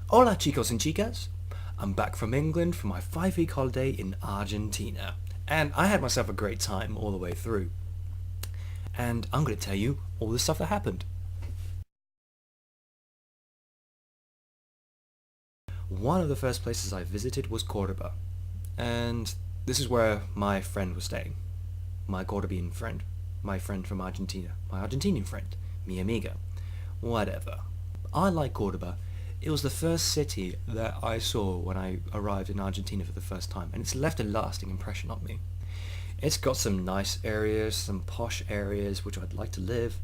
Hola chicos and chicas! I'm back from England for my 5-week holiday in Argentina. And I had myself a great time all the way through. And I'm going to tell you all the stuff that happened. One of the first places I visited was Córdoba. And this is where my friend was staying. My Cordobian friend. My friend from Argentina. My Argentinian friend. Mi amiga. Whatever. I like Córdoba. It was the first city that I saw when I arrived in Argentina for the first time, and it's left a lasting impression on me. It's got some nice areas, some posh areas which I'd like to live,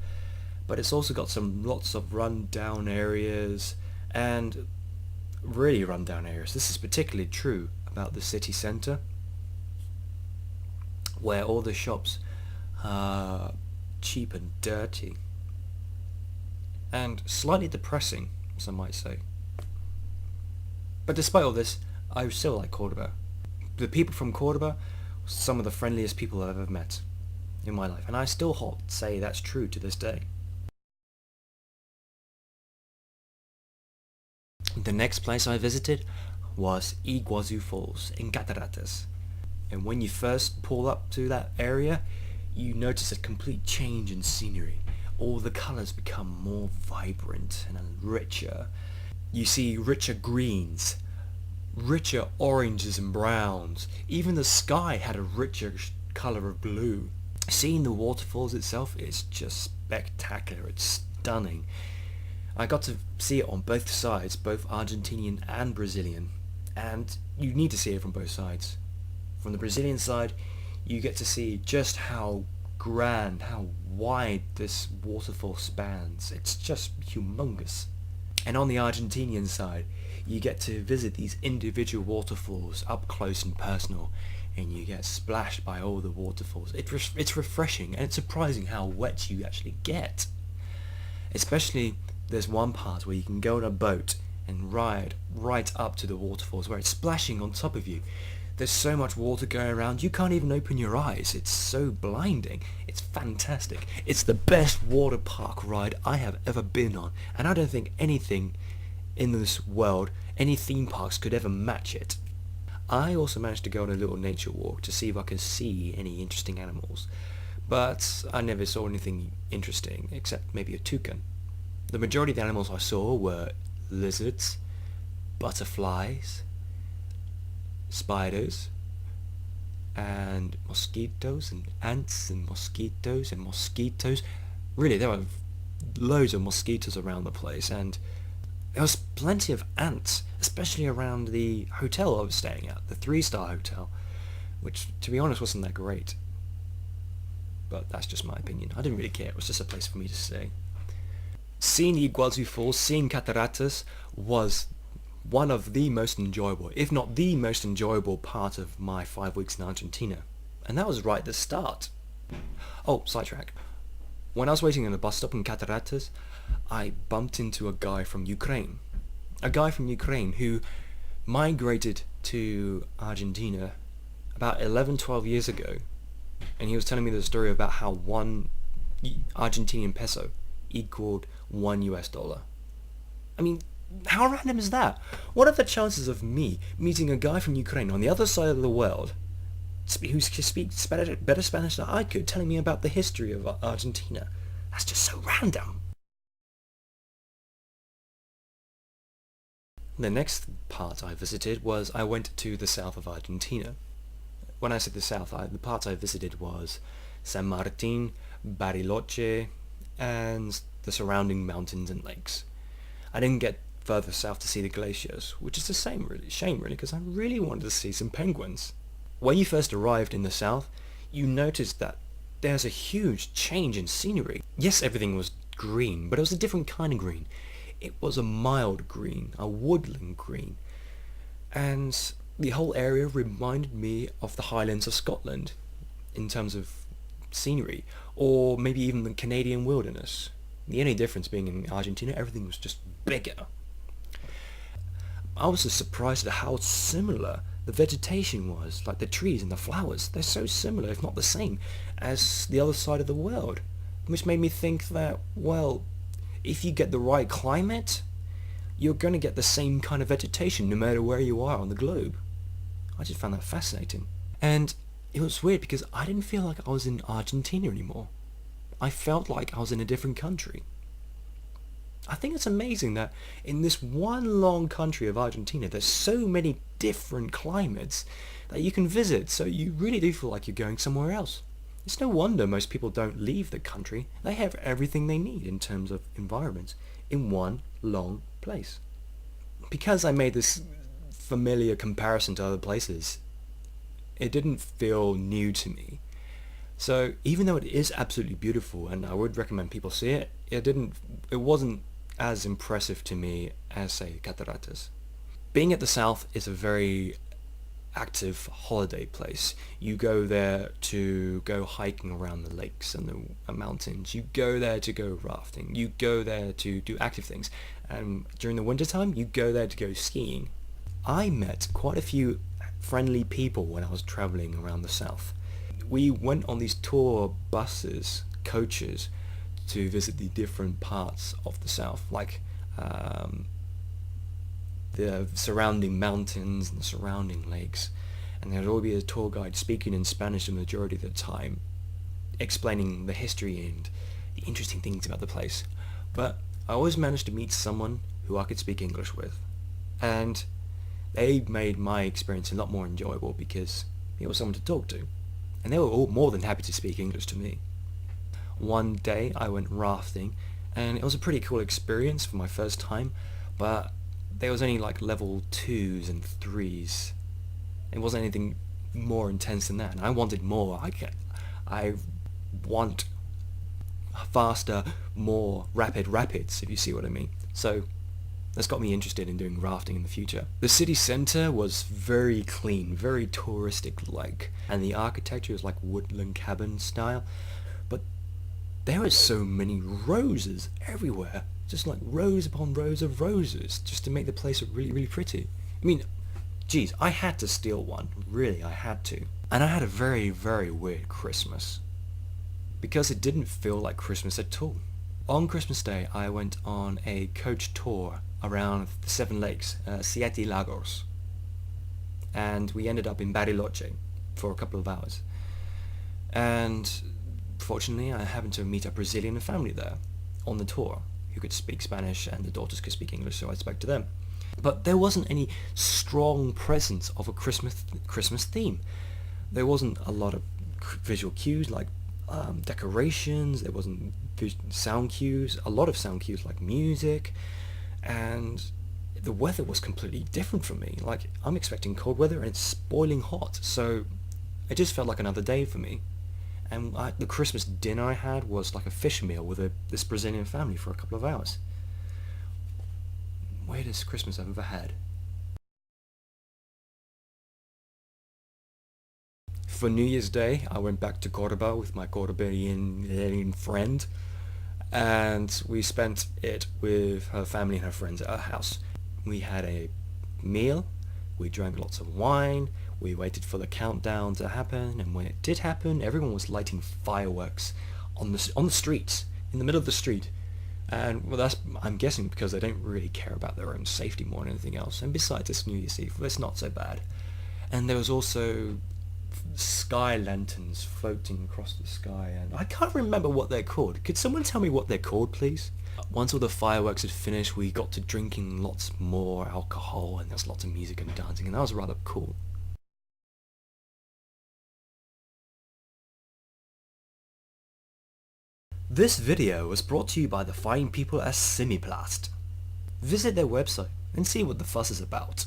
but it's also got some lots of run-down areas, and really run-down areas. This is particularly true about the city centre, where all the shops are cheap and dirty, and slightly depressing, some might say. But despite all this, I still like Cordoba. The people from Cordoba, some of the friendliest people I've ever met in my life, and I still say that's true to this day. The next place I visited was Iguazu Falls in Cataratas. And when you first pull up to that area, you notice a complete change in scenery. All the colours become more vibrant and richer. You see richer greens, richer oranges and browns. Even the sky had a richer colour of blue. Seeing the waterfalls itself is just spectacular. It's stunning. I got to see it on both sides, both Argentinian and Brazilian. And you need to see it from both sides. From the Brazilian side, you get to see just how grand, how wide this waterfall spans. It's just humongous. And on the Argentinian side, you get to visit these individual waterfalls up close and personal, and you get splashed by all the waterfalls. It's refreshing, and it's surprising how wet you actually get. Especially, there's one part where you can go on a boat and ride right up to the waterfalls where it's splashing on top of you. There's so much water going around, you can't even open your eyes. It's so blinding. It's fantastic. It's the best water park ride I have ever been on, and I don't think anything in this world, any theme parks could ever match it. I also managed to go on a little nature walk to see if I could see any interesting animals, but I never saw anything interesting except maybe a toucan. The majority of the animals I saw were lizards, butterflies, spiders, and mosquitoes, and ants, and mosquitoes, and mosquitoes. Really, there were loads of mosquitoes around the place, and there was plenty of ants, especially around the hotel I was staying at, the 3-star hotel, which, to be honest, wasn't that great. But that's just my opinion. I didn't really care. It was just a place for me to stay. Seeing the Iguazu Falls, seeing Cataratas, was one of the most enjoyable, if not the most enjoyable part of my 5 weeks in Argentina. And that was right at the start. Oh, sidetrack. When I was waiting in a bus stop in Cataratas, I bumped into a guy from Ukraine. A guy from Ukraine who migrated to Argentina about 11-12 years ago. And he was telling me the story about how one Argentinian peso equaled $1. I mean, how random is that? What are the chances of me meeting a guy from Ukraine on the other side of the world who speaks better Spanish than I could, telling me about the history of Argentina? That's just so random. The next part I visited was I went to the south of Argentina. When I said the south, the parts I visited was San Martin, Bariloche, and the surrounding mountains and lakes. I didn't get further south to see the glaciers, which is a shame really, because I really wanted to see some penguins. When you first arrived in the south, you noticed that there's a huge change in scenery. Yes, everything was green, but it was a different kind of green. It was a mild green, a woodland green, and the whole area reminded me of the Highlands of Scotland in terms of scenery, or maybe even the Canadian wilderness. The only difference being in Argentina, everything was just bigger. I was just surprised at how similar the vegetation was, like the trees and the flowers. They're so similar, if not the same, as the other side of the world, which made me think that, well, if you get the right climate, you're going to get the same kind of vegetation no matter where you are on the globe. I just found that fascinating. And it was weird because I didn't feel like I was in Argentina anymore. I felt like I was in a different country. I think it's amazing that in this one long country of Argentina, there's so many different climates that you can visit, so you really do feel like you're going somewhere else. It's no wonder most people don't leave the country. They have everything they need in terms of environments in one long place. Because I made this familiar comparison to other places, it didn't feel new to me. So even though it is absolutely beautiful and I would recommend people see it, it wasn't as impressive to me as, say, Cataratas. Being at the south is a very active holiday place. You go there to go hiking around the lakes and the mountains. You go there to go rafting. You go there to do active things. And during the winter time, you go there to go skiing. I met quite a few friendly people when I was traveling around the south. We went on these tour buses, coaches, to visit the different parts of the south, like the surrounding mountains and the surrounding lakes. And there'd always be a tour guide speaking in Spanish the majority of the time, explaining the history and the interesting things about the place. But I always managed to meet someone who I could speak English with. And they made my experience a lot more enjoyable because it was someone to talk to. And they were all more than happy to speak English to me. One day I went rafting, and it was a pretty cool experience for my first time, but there was only like level 2s and 3s. It wasn't anything more intense than that, and I wanted more. I want faster, more rapid rapids, if you see what I mean. So that's got me interested in doing rafting in the future. The city centre was very clean, very touristic-like, and the architecture was like woodland cabin style. But there were so many roses everywhere, just like rows upon rows of roses, just to make the place look really, really pretty. I mean, geez, I had to steal one. Really, I had to. And I had a very, very weird Christmas, because it didn't feel like Christmas at all. On Christmas Day, I went on a coach tour around the 7 lakes, Siete Lagos, and we ended up in Bariloche for a couple of hours. And fortunately, I happened to meet a Brazilian family there on the tour who could speak Spanish, and the daughters could speak English, so I spoke to them. But there wasn't any strong presence of a Christmas theme. There wasn't a lot of visual cues like decorations. There wasn't sound cues, a lot of sound cues like music, and the weather was completely different from me. Like, I'm expecting cold weather and it's boiling hot, so it just felt like another day for me. And the Christmas dinner I had was like a fish meal with this Brazilian family for a couple of hours. Weirdest Christmas I've ever had. For New Year's Day, I went back to Córdoba with my Cordobayan friend, and we spent it with her family and her friends at her house. We had a meal, we drank lots of wine, we waited for the countdown to happen, and when it did happen, everyone was lighting fireworks on the streets, in the middle of the street. And well, that's, I'm guessing, because they don't really care about their own safety more than anything else. And besides, it's New Year's Eve, it's not so bad. And there was also sky lanterns floating across the sky, and I can't remember what they're called. Could someone tell me what they're called, please? Once all the fireworks had finished, we got to drinking lots more alcohol, and there was lots of music and dancing, and that was rather cool. This video was brought to you by the fine people at Simiplast. Visit their website and see what the fuss is about.